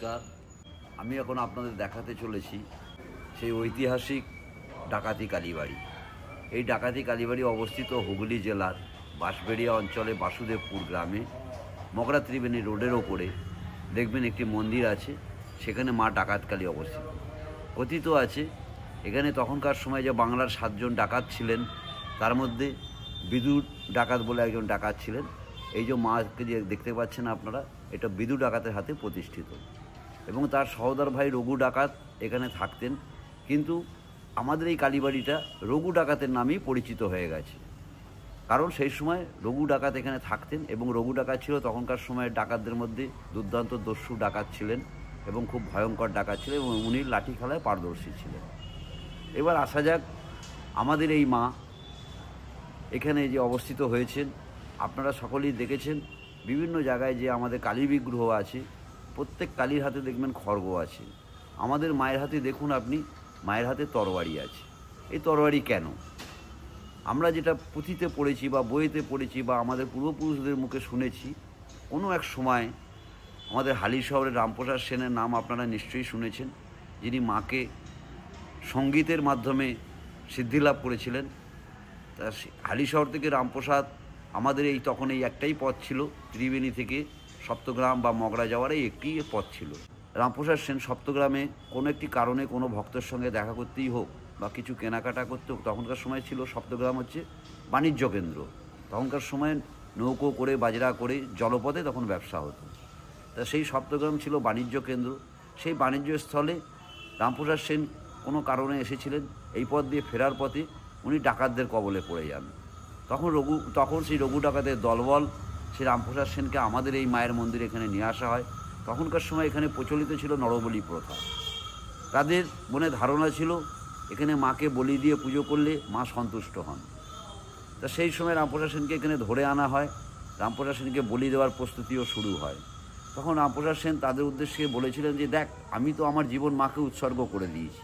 নমস্কার। আমি এখন আপনাদের দেখাতে চলেছি সেই ঐতিহাসিক ডাকাতি কালীবাড়ি। এই ডাকাতি কালীবাড়ি অবস্থিত হুগলি জেলার বাঁশবেড়িয়া অঞ্চলে বাসুদেবপুর গ্রামে মগরা ত্রিবেণী রোডের ওপরে দেখবেন একটি মন্দির আছে, সেখানে মা ডাকাত কালী অবস্থিত। কথিত আছে এখানে তখনকার সময় যে বাংলার 7 জন ডাকাত ছিলেন, তার মধ্যে বিদু ডাকাত বলে একজন ডাকাত ছিলেন। এই যে মাকে যে দেখতে পাচ্ছেন আপনারা, এটা বিদু ডাকাতের হাতে প্রতিষ্ঠিত এবং তার সহোদর ভাই রঘু ডাকাত এখানে থাকতেন। কিন্তু আমাদের এই কালীবাড়িটা রঘু ডাকাতের নামেই পরিচিত হয়ে গেছে, কারণ সেই সময় রঘু ডাকাত এখানে থাকতেন এবং রঘু ডাকাত ছিল তখনকার সময়ের ডাকাতদের মধ্যে দুর্দান্ত দস্যু ডাকাত ছিলেন এবং খুব ভয়ঙ্কর ডাকাত ছিলেন এবং উনি লাঠি খেলায় পারদর্শী ছিলেন। এবার আসা যাক আমাদের এই মা এখানে যে অবস্থিত হয়েছেন। আপনারা সকলেই দেখেছেন বিভিন্ন জায়গায় যে আমাদের কালী বিগ্রহ আছে, প্রত্যেক কালীর হাতে দেখবেন খড়গ আছে। আমাদের মায়ের হাতে দেখুন আপনি, মায়ের হাতে তরবারি আছে। এই তরবারি কেন? আমরা যেটা পুঁথিতে পড়েছি বা বইতে পড়েছি বা আমাদের পূর্বপুরুষদের মুখে শুনেছি, কোনো এক সময় আমাদের হালি শহরের রামপ্রসাদ সেনের নাম আপনারা নিশ্চয়ই শুনেছেন, যিনি মাকে সঙ্গীতের মাধ্যমে সিদ্ধিলাভ করেছিলেন। তা হালি শহর থেকে রামপ্রসাদ আমাদের এই তখন এই একটাই পথ ছিল, ত্রিবেণী থেকে সপ্তগ্রাম বা মগরা যাওয়ার এই একটি পথ ছিল। রামপ্রসাদ সেন সপ্তগ্রামে কোনো একটি কারণে কোনো ভক্তের সঙ্গে দেখা করতেই হোক বা কিছু কেনাকাটা করতে হোক, তখনকার সময় ছিল সপ্তগ্রাম হচ্ছে বাণিজ্য কেন্দ্র। তখনকার সময় নৌকো করে বাজরা করে জলপথে তখন ব্যবসা হতো। তা সেই সপ্তগ্রাম ছিল বাণিজ্য কেন্দ্র। সেই বাণিজ্য স্থলে রামপ্রসাদ সেন কোনো কারণে এসেছিলেন। এই পথ দিয়ে ফেরার পথে উনি ডাকাতদের কবলে পড়ে যান। তখন সেই রঘু ডাকাতের দলবল সেই রামপ্রসাদ সেনকে আমাদের এই মায়ের মন্দিরে এখানে নিয়ে আসা হয়। তখনকার সময় এখানে প্রচলিত ছিল নরবলি প্রথা। তাদের মনে ধারণা ছিল এখানে মাকে বলি দিয়ে পুজো করলে মা সন্তুষ্ট হন। তা সেই সময় রামপ্রসাদ সেনকে এখানে ধরে আনা হয়। রামপ্রসাদ সেনকে বলি দেওয়ার প্রস্তুতিও শুরু হয়। তখন রামপ্রসাদ সেন তাদের উদ্দেশ্যে বলেছিলেন যে, দেখ, আমি তো আমার জীবন মাকে উৎসর্গ করে দিয়েছি,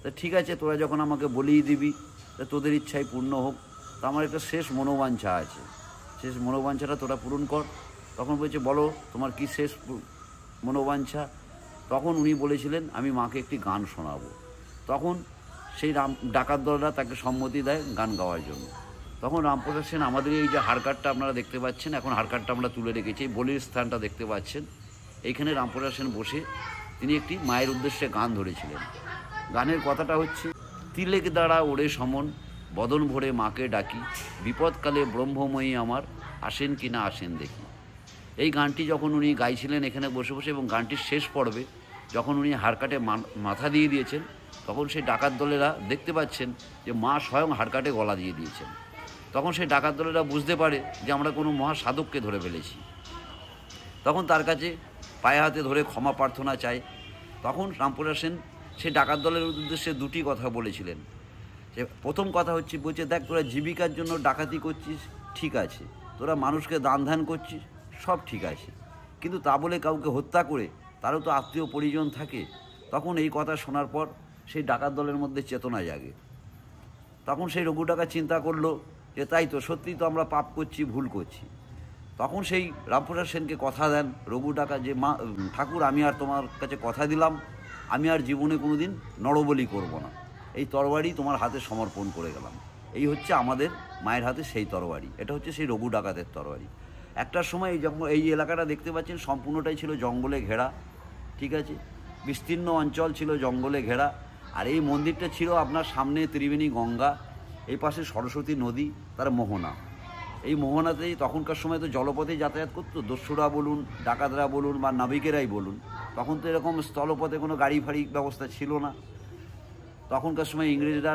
তা ঠিক আছে, তোরা যখন আমাকে বলিয়ে দিবি, তা তোদের ইচ্ছাই পূর্ণ হোক। তা আমার একটা শেষ মনোবাঞ্ছা আছে, শেষ মনোবাঞ্ছাটা তোরা পূরণ কর। তখন বলছে, বলো তোমার কি শেষ মনোবাঞ্ছা? তখন উনি বলেছিলেন, আমি মাকে একটি গান শোনাবো। তখন সেই ডাকাত দলরা তাকে সম্মতি দেয় গান গাওয়ার জন্য। তখন রামপ্রসাদ সেন আমাদের এই যে হারকাটটা আপনারা দেখতে পাচ্ছেন, এখন হারকাটটা আমরা তুলে রেখেছি, এই বলির স্থানটা দেখতে পাচ্ছেন, এইখানে রামপ্রসাদ সেন বসে তিনি একটি মায়ের উদ্দেশ্যে গান ধরেছিলেন। গানের কথাটা হচ্ছে, তিলেক দ্বারা ওড়ে সমন বদন ভরে মাকে ডাকি, বিপদকালে ব্রহ্মময়ী আমার আসেন কি না আসেন দেখি। এই গানটি যখন উনি গাইছিলেন এখানে বসে বসে, এবং গানটির শেষ পর্বে যখন উনি হারকাটে মাথা দিয়ে দিয়েছেন, তখন সেই ডাকাত দলেরা দেখতে পাচ্ছেন যে মা স্বয়ং হারকাটে গলা দিয়ে দিয়েছেন। তখন সেই ডাকাত দলেরা বুঝতে পারে যে আমরা কোনো মহাসাধককে ধরে ফেলেছি। তখন তার কাছে পায়ে হাতে ধরে ক্ষমা প্রার্থনা চায়। তখন রামপ্রসাদ সেন সেই ডাকাত দলের উদ্দেশ্যে দুটি কথা বলেছিলেন। যে প্রথম কথা হচ্ছে, বলছে, দেখ, তোরা জীবিকার জন্য ডাকাতি করছিস, ঠিক আছে, তোরা মানুষকে দান ধ্যান করছিস, সব ঠিক আছে, কিন্তু তা বলে কাউকে হত্যা করে তারও তো আত্মীয় পরিজন থাকে। তখন এই কথা শোনার পর সেই ডাকাত দলের মধ্যে চেতনা জাগে। তখন সেই রঘু ডাকাত চিন্তা করলো যে তাই তো, সত্যিই তো আমরা পাপ করছি, ভুল করছি। তখন সেই রামপ্রসাদ সেনকে কথা দেন রঘু ডাকাত যে, মা ঠাকুর, আমি আর তোমার কাছে কথা দিলাম, আমি আর জীবনে কোনো দিন নরবলি করব না, এই তরবারি তোমার হাতে সমর্পণ করে গেলাম। এই হচ্ছে আমাদের মায়ের হাতে সেই তরবারি, এটা হচ্ছে সেই রঘু ডাকাতের তরবারি। একটা সময় এই এলাকাটা দেখতে পাচ্ছেন সম্পূর্ণটাই ছিল জঙ্গলে ঘেরা, ঠিক আছে, বিস্তীর্ণ অঞ্চল ছিল জঙ্গলে ঘেরা। আর এই মন্দিরটা ছিল আপনার সামনে ত্রিবেণী গঙ্গা, এই পাশে সরস্বতী নদী, তার মোহনা। এই মোহনাতেই তখনকার সময় তো জলপথে যাতায়াত করতো, দস্যুরা বলুন, ডাকাতরা বলুন বা নাবিকেরাই বলুন। তখন তো এরকম স্থলপথে কোনো গাড়ি ফাড়ি ব্যবস্থা ছিল না। তখনকার সময় ইংরেজরা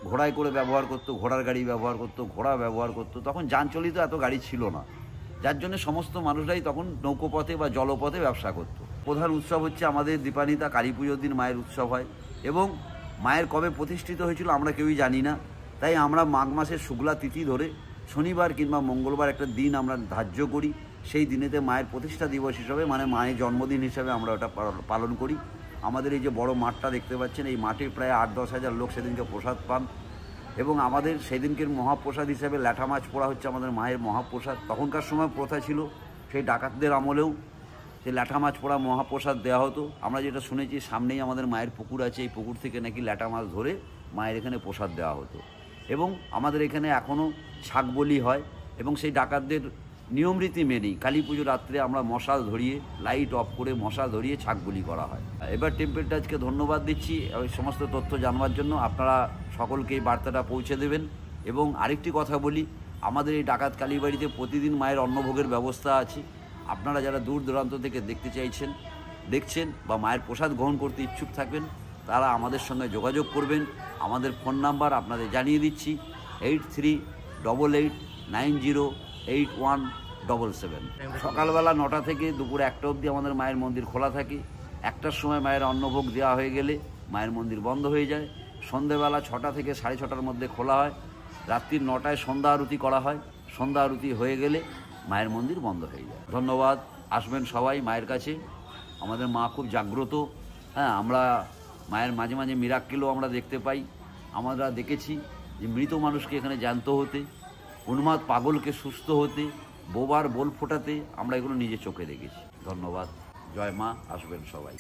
ঘোড়ায় করে ব্যবহার করতো, ঘোড়ার গাড়ি ব্যবহার করতো, ঘোড়া ব্যবহার করতো। তখন যানচলিত এত গাড়ি ছিল না, যার জন্য সমস্ত মানুষরাই তখন নৌকোপথে বা জলপথে ব্যবসা করত। প্রধান উৎসব হচ্ছে আমাদের দীপান্বিতা কালী পুজোর দিন মায়ের উৎসব হয়, এবং মায়ের কবে প্রতিষ্ঠিত হয়েছিল আমরা কেউই জানি না। তাই আমরা মাঘ মাসের শুক্লা তিথি ধরে শনিবার কিংবা মঙ্গলবার একটা দিন আমরা ধার্য করি, সেই দিনেতে মায়ের প্রতিষ্ঠা দিবস হিসাবে, মানে মায়ের জন্মদিন হিসাবে আমরা ওটা পালন করি। আমাদের এই যে বড় মাঠটা দেখতে পাচ্ছেন, এই মাঠে প্রায় 8-10 হাজার লোক সেদিনকে প্রসাদ পান, এবং আমাদের সেদিনকের মহাপ্রসাদ হিসাবে ল্যাঠা মাছ পোড়া হচ্ছে আমাদের মায়ের মহাপ্রসাদ। তখনকার সময় প্রথা ছিল, সেই ডাকাতদের আমলেও সে ল্যাঠা মাছ পোড়া মহাপ্রসাদ দেওয়া হতো। আমরা যেটা শুনেছি সামনেই আমাদের মায়ের পুকুর আছে, এই পুকুর থেকে নাকি ল্যাঠা মাছ ধরে মায়ের এখানে প্রসাদ দেওয়া হতো। এবং আমাদের এখানে এখনও ছাগ বলি হয় এবং সেই ডাকাতদের নিয়ম রীতি মেনেই কালী পুজো রাত্রে আমরা মশাল ধরিয়ে লাইট অফ করে মশাল ধরিয়ে ছাগ বলি করা হয়। এবার টেম্পল টাচকে ধন্যবাদ দিচ্ছি ওই সমস্ত তথ্য জানবার জন্য। আপনারা সকলকে এই বার্তাটা পৌঁছে দেবেন। এবং আরেকটি কথা বলি, আমাদের এই ডাকাত কালীবাড়িতে প্রতিদিন মায়ের অন্নভোগের ব্যবস্থা আছে। আপনারা যারা দূর দূরান্ত থেকে দেখতে চাইছেন, দেখছেন বা মায়ের প্রসাদ গ্রহণ করতে ইচ্ছুক থাকবেন, তারা আমাদের সঙ্গে যোগাযোগ করবেন। আমাদের ফোন নাম্বার আপনাদের জানিয়ে দিচ্ছি 8388908177। সকালবেলা 9টা থেকে দুপুর 1টা অবধি আমাদের মায়ের মন্দির খোলা থাকে। 1টার সময় মায়ের অন্নভোগ দেওয়া হয়ে গেলে মায়ের মন্দির বন্ধ হয়ে যায়। সন্ধেবেলা 6টা থেকে 6:30টার মধ্যে খোলা হয়। রাত্রির 9টায় সন্ধ্যা আরতি করা হয়। সন্ধ্যা আরতি হয়ে গেলে মায়ের মন্দির বন্ধ হয়ে যায়। ধন্যবাদ। আসবেন সবাই মায়ের কাছে। আমাদের মা খুব জাগ্রত। হ্যাঁ, আমরা মায়ের মাঝে মাঝে মিরাক্কেলও আমরা দেখতে পাই। আমরা দেখেছি যে মৃত মানুষকে এখানে জ্যান্ত হতে, উন্মাদ পাগলকে সুস্থ হতে, বোবার বোল ফোটাতে আমরা এগুলো নিজে চোখে দেখেছি। ধন্যবাদ। জয় মা। আসবেন সবাই।